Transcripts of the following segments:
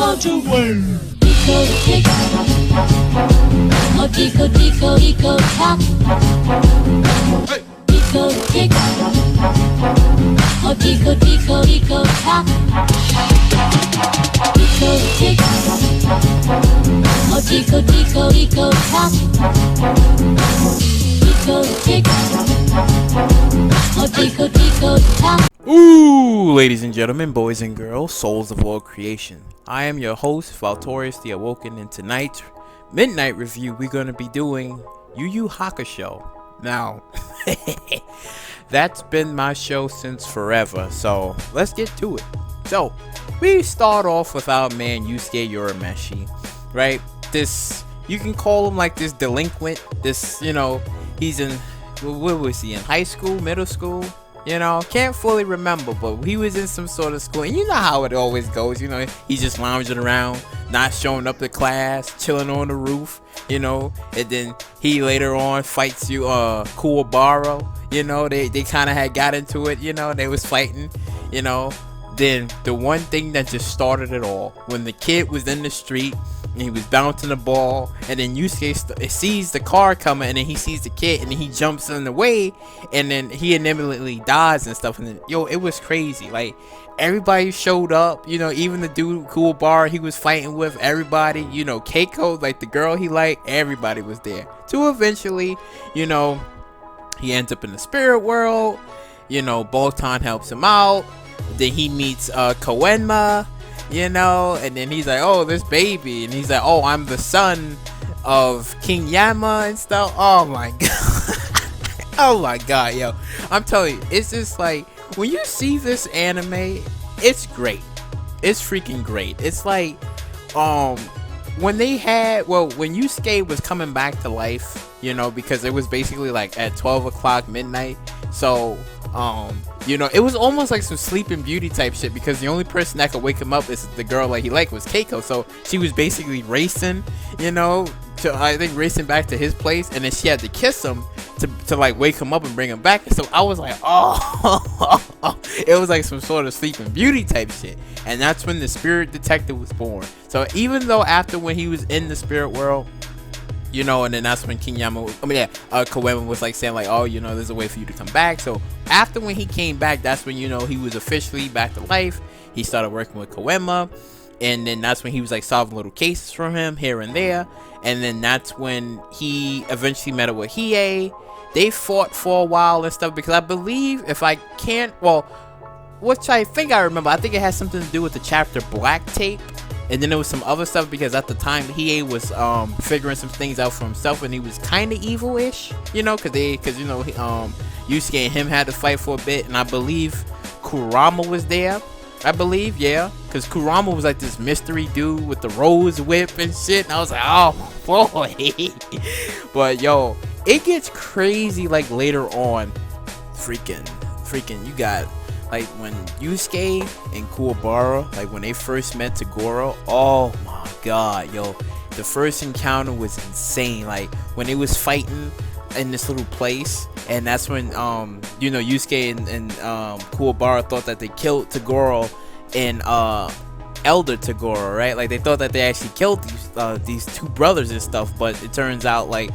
Soldier Way. Eco tick, oh eco tap. Eco tick, oh eco tap. Eco tick, oh eco tap. Eco tick, oh eco tap. Ooh, ladies and gentlemen, boys and girls, souls of all creation. I am your host, Valtorious the Awoken, and tonight's midnight review, we're going to be doing Yu Yu Hakusho. Now, that's been my show since forever, so let's get to it. So, we start off with our man Yusuke Urameshi, right? This, you can call him like this delinquent, this, you know, he's in, what was he, in high school, middle school? You know, can't fully remember, but he was in some sort of school, and you know how it always goes. You know, he's just lounging around, not showing up to class, chilling on the roof. You know, and then he later on fights you, Kuwabara. You know, they kind of had got into it. You know, they was fighting. You know, then the one thing that just started it all, when the kid was in the street and he was bouncing the ball, and then Yusuke sees the car coming, and then he sees the kid, and then he jumps in the way, and then he inevitably dies and stuff. And then, yo, it was crazy. Like, everybody showed up, you know, even the dude Kuwabara he was fighting with, everybody, you know, Keiko, like the girl he liked, everybody was there. To eventually, you know, he ends up in the spirit world. You know, Bolton helps him out. Then he meets Koenma, you know, and then he's like, oh, this baby, and he's like, oh, I'm the son of King Yama and stuff. Oh my god. Oh my god, yo, I'm telling you, it's just like, when you see this anime, it's great. It's freaking great. It's like, when they had, well, when Yusuke was coming back to life, you know, because it was basically like at 12 o'clock midnight, so you know, it was almost like some Sleeping Beauty type shit, because the only person that could wake him up is the girl like he liked was Keiko. So she was basically racing, you know, to, I think, racing back to his place, and then she had to kiss him to like wake him up and bring him back. And so I was like, oh, it was like some sort of Sleeping Beauty type shit. And that's when the spirit detective was born. So even though after, when he was in the spirit world, you know, and then that's when Koenma was like saying like, oh, you know, there's a way for you to come back. So after, when he came back, that's when, you know, he was officially back to life. He started working with Koenma, and then that's when he was like solving little cases from him here and there. And then that's when he eventually met up with Hiei. They fought for a while and stuff, because I believe, if I can't, well, which I think I remember, I think it has something to do with the chapter Black Tape. And then there was some other stuff, because at the time Hiei was figuring some things out for himself, and he was kind of evil-ish, you know, because you know, Yusuke and him had to fight for a bit, and I believe Kurama was there. I believe, yeah, because Kurama was like this mystery dude with the rose whip and shit, and I was like, oh boy. But yo, it gets crazy like later on. Freaking, you got, like, when Yusuke and Kuwabara, like when they first met Toguro, oh my god, yo, the first encounter was insane. Like when they was fighting in this little place, and that's when you know, Yusuke and Kuwabara thought that they killed Toguro and Elder Toguro, right? Like they thought that they actually killed these two brothers and stuff, but it turns out like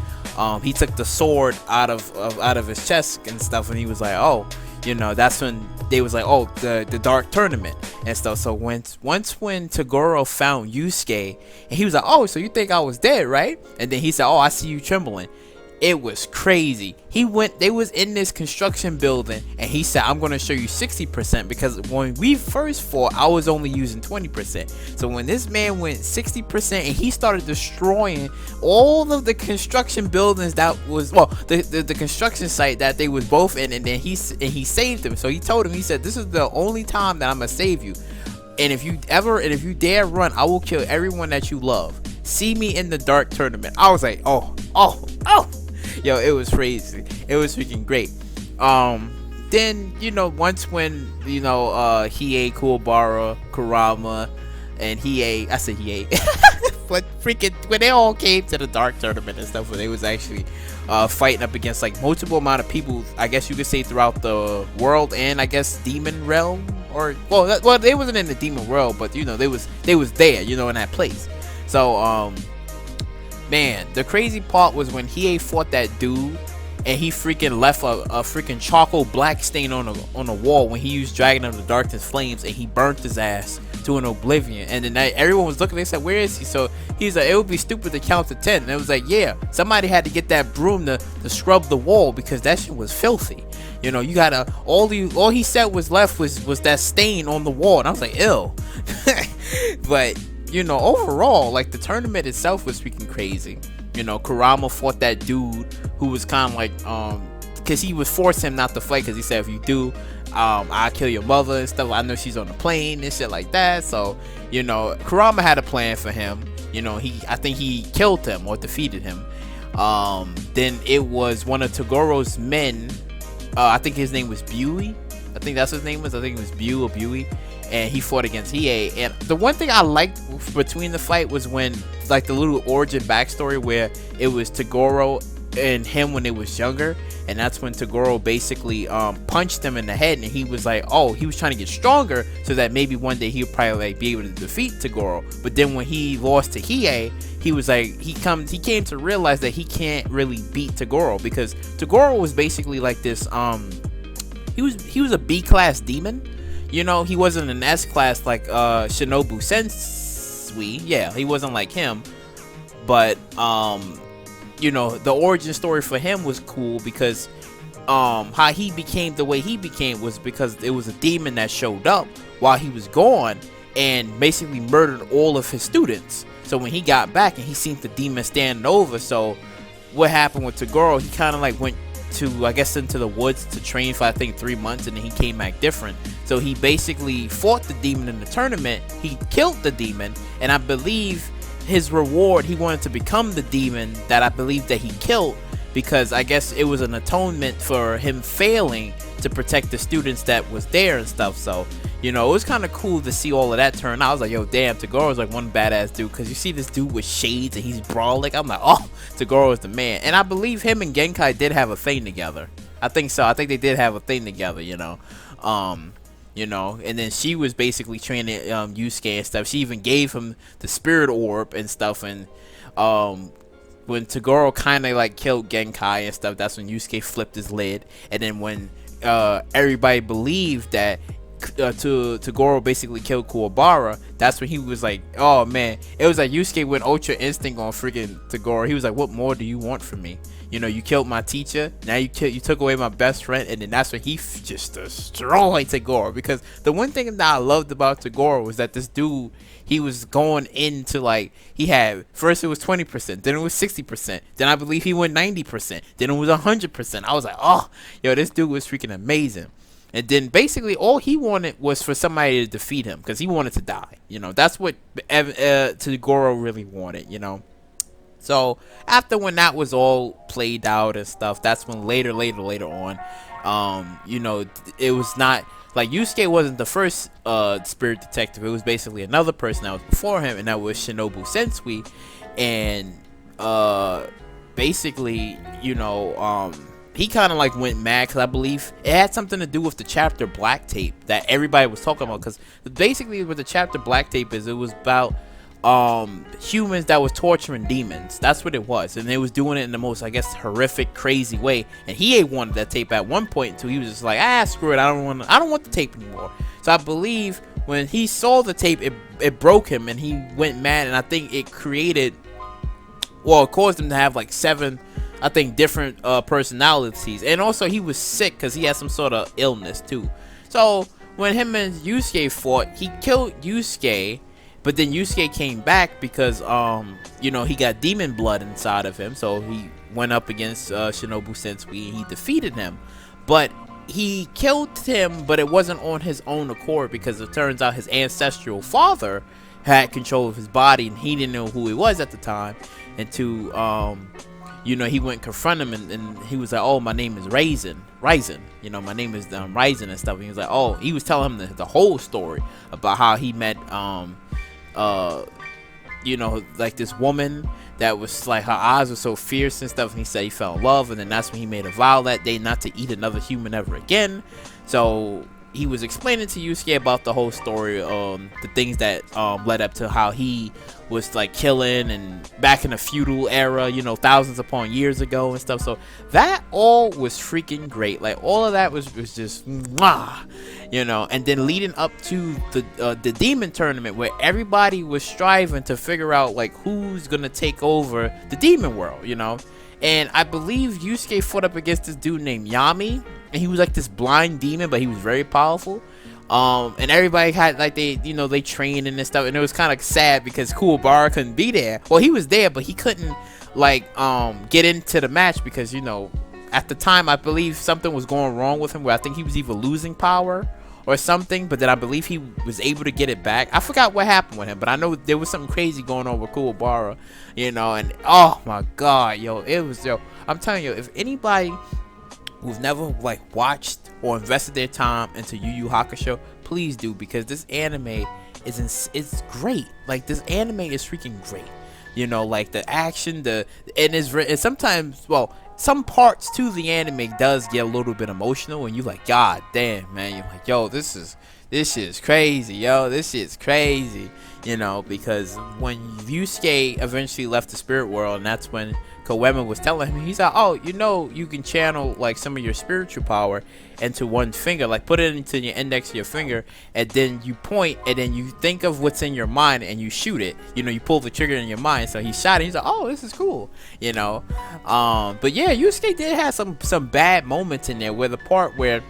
he took the sword out of his chest and stuff, and he was like, oh, you know, that's when they was like, oh, the dark tournament and stuff. So once when Toguro found Yusuke, and he was like, oh, so you think I was dead, right? And then he said, oh, I see you trembling. It was crazy. They was in this construction building, and he said, I'm gonna show you 60%, because when we first fought, I was only using 20%. So when this man went 60%, and he started destroying all of the construction buildings that was, well, the construction site that they was both in, and then he saved him. So he told him, he said, this is the only time that I'm gonna save you, and if you dare run, I will kill everyone that you love. See me in the dark tournament. I was like, oh. Yo, it was crazy. It was freaking great. Then, you know, once when, you know, Hiei, Kuwabara, Kurama, and Hiei, I said Hiei, but freaking when they all came to the dark tournament and stuff, where they was actually fighting up against like multiple amount of people, I guess you could say throughout the world, and I guess demon realm, or well they wasn't in the demon world, but you know they was there, you know, in that place. So man, the crazy part was when he fought that dude, and he freaking left a freaking charcoal black stain on the wall when he used Dragon of the Darkness Flames, and he burnt his ass to an oblivion. And then everyone was looking, they said, where is he? So he's like, it would be stupid to count to 10. And it was like, yeah, somebody had to get that broom to scrub the wall, because that shit was filthy. You know, you gotta, all he said was left was that stain on the wall, and I was like, ew. But you know, overall, like, the tournament itself was freaking crazy. You know, Kurama fought that dude who was kind of like, because he was forcing him not to fight, because he said, if you do, I'll kill your mother and stuff. I know she's on the plane and shit like that. So, you know, Kurama had a plan for him. You know, I think he killed him or defeated him. Then it was one of Togoro's men. I think his name was Bui. I think that's his name was. I think it was Bu or Bui. And he fought against Hiei. And the one thing I liked between the fight was when, like, the little origin backstory where it was Toguro and him when they was younger, and that's when Toguro basically punched him in the head, and he was like, oh, he was trying to get stronger so that maybe one day he'll probably like be able to defeat Toguro. But then when he lost to Hiei, he was like, he came to realize that he can't really beat Toguro, because Toguro was basically like this he was a B-class demon. You know, he wasn't an S-class like Shinobu Sensui. Yeah, he wasn't like him. But you know, the origin story for him was cool, because how he became the way he became was because it was a demon that showed up while he was gone and basically murdered all of his students. So when he got back and he seen the demon standing over, so what happened with Toguro, he kind of like went to, I guess, into the woods to train for I think 3 months, and then he came back different. So he basically fought the demon in the tournament, he killed the demon, and I believe his reward, he wanted to become the demon that I believe that he killed, because I guess it was an atonement for him failing to protect the students that was there and stuff. So, you know, it was kind of cool to see all of that turn out. I was like, yo, damn, Togoro's like one badass dude, because you see this dude with shades and he's brawling. I'm like, oh, Toguro is the man. And I believe him and Genkai did have a thing together. I think so. I think they did have a thing together, you know. You know, and then she was basically training Yusuke and stuff. She even gave him the spirit orb and stuff. And when Toguro kind of like killed Genkai and stuff, that's when Yusuke flipped his lid. And then when everybody believed that Toguro basically killed Kuwabara, that's when he was like, oh man, it was like Yusuke went ultra instinct on freaking Toguro. He was like, what more do you want from me? You know, you killed my teacher, now you took away my best friend. And then that's when he just destroyed Toguro. Because the one thing that I loved about Toguro was that this dude, he was going into, like, he had, first it was 20%, then it was 60%, then I believe he went 90%, then it was 100%. I was like, oh, yo, this dude was freaking amazing. And then basically all he wanted was for somebody to defeat him, because he wanted to die. You know, that's what Toguro really wanted, you know. So after when that was all played out and stuff, that's when later on, you know, it was not like Yusuke wasn't the first spirit detective. It was basically another person that was before him, and that was Shinobu Sensui. And basically, you know, he kind of like went mad, because I believe it had something to do with the chapter Black Tape that everybody was talking about. Because basically what the chapter Black Tape is, it was about humans that was torturing demons. That's what it was, and they was doing it in the most, I guess, horrific, crazy way. And he ain't wanted that tape at one point until he was just like, screw it, I don't want the tape anymore. So I believe when he saw the tape, it broke him, and he went mad. And I think it created, well, it caused him to have like 7, I think, different personalities. And also he was sick because he had some sort of illness too. So when him and Yusuke fought, he killed Yusuke. But then Yusuke came back because, you know, he got demon blood inside of him. So he went up against Shinobu Sensui, and he defeated him. But he killed him, but it wasn't on his own accord, because it turns out his ancestral father had control of his body, and he didn't know who he was at the time. And you know, he went and confronted him, and he was like, oh, my name is Ryzen. You know, my name is Ryzen and stuff. And he was like, oh, he was telling him the whole story about how he met you know, like this woman that was like, her eyes were so fierce and stuff, and he said he fell in love, and then that's when he made a vow that day not to eat another human ever again. So he was explaining to Yusuke about the whole story, the things that led up to how he was like killing, and back in the feudal era, you know, thousands upon years ago and stuff. So that all was freaking great. Like, all of that was just mwah, you know. And then leading up to the demon tournament, where everybody was striving to figure out like who's gonna take over the demon world, you know. And I believe Yusuke fought up against this dude named Yami, and he was like this blind demon, but he was very powerful. And everybody had like, they, you know, they trained and stuff, and it was kind of sad because Kuwabara couldn't be there. Well, he was there, but he couldn't like get into the match because, you know, at the time I believe something was going wrong with him, where I think he was either losing power or something, but then I believe he was able to get it back. I forgot what happened with him, but I know there was something crazy going on with Kuwabara, you know. And oh my god, yo, it was, yo, I'm telling you, if anybody who's never like watched or invested their time into Yu Yu Hakusho, please do, because this anime it's great. Like, this anime is freaking great, you know. Like, the action, and sometimes, well, some parts to the anime does get a little bit emotional, and you like, god damn, man, you're like, yo, this is crazy, yo, this is crazy, you know. Because when Yusuke eventually left the spirit world, and that's when Koema was telling him, he's like, oh, you know, you can channel like some of your spiritual power into one finger, like put it into your index of your finger, and then you point, and then you think of what's in your mind and you shoot it, you know, you pull the trigger in your mind. So he shot it, he's like, oh, this is cool, you know. But yeah, Yusuke did have some bad moments in there, where the part where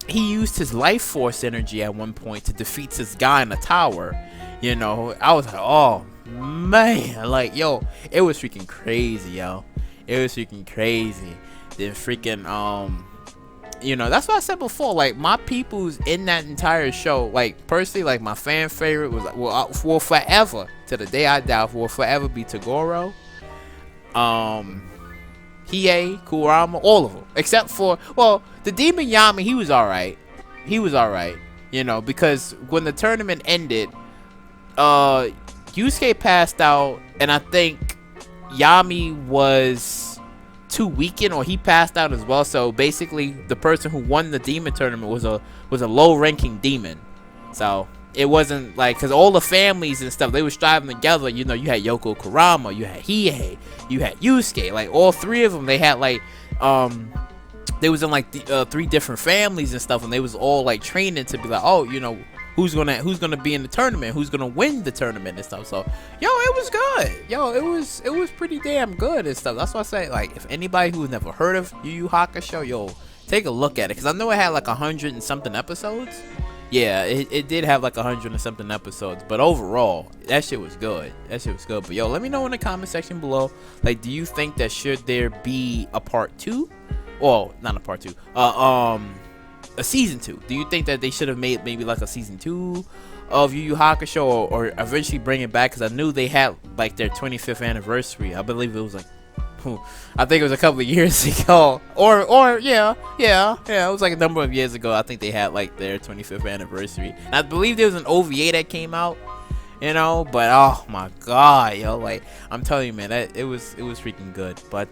he used his life force energy at one point to defeat this guy in the tower, you know. I was like, oh man, like, yo, it was freaking crazy, yo. It was freaking crazy. Then freaking you know, that's what I said before, like, my peoples in that entire show, like, personally, like, my fan favorite was, will forever, to the day I die, will forever be Toguro, Hiei, Kurama, all of them, except for, well, the demon Yami, he was alright, you know, because when the tournament ended, Yusuke passed out, and I think Yami was too weakened, or he passed out as well. So basically, the person who won the demon tournament was a low-ranking demon. So it wasn't like, because all the families and stuff, they were striving together. You know, you had Yoko Kurama, you had Hiei, you had Yusuke. Like, all three of them, they had like they was in like the 3 different families and stuff, and they was all like training to be like, oh, you know, who's gonna be in the tournament, who's gonna win the tournament and stuff. So, yo, it was good, yo, it was pretty damn good and stuff. That's why I say, like, if anybody who's never heard of Yu Yu Hakusho, yo, take a look at it, because I know it had like 100 and something episodes. Yeah, it did have like 100 and something episodes, but overall, that shit was good. But yo, let me know in the comment section below, like, do you think that should there be a part 2? Well, not a part 2, a season 2. Do you think that they should have made maybe like a season 2 of Yu Yu Hakusho, or eventually bring it back? Because I knew they had like their 25th anniversary. I believe it was like, I think it was a couple of years ago, or yeah, it was like a number of years ago. I think they had like their 25th anniversary, and I believe there was an OVA that came out, you know. But oh my god, yo, like, I'm telling you, man, that it was freaking good. But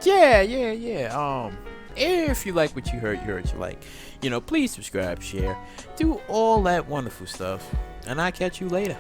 yeah. If you like what you heard you like, you know, please subscribe, share, do all that wonderful stuff, and I'll catch you later.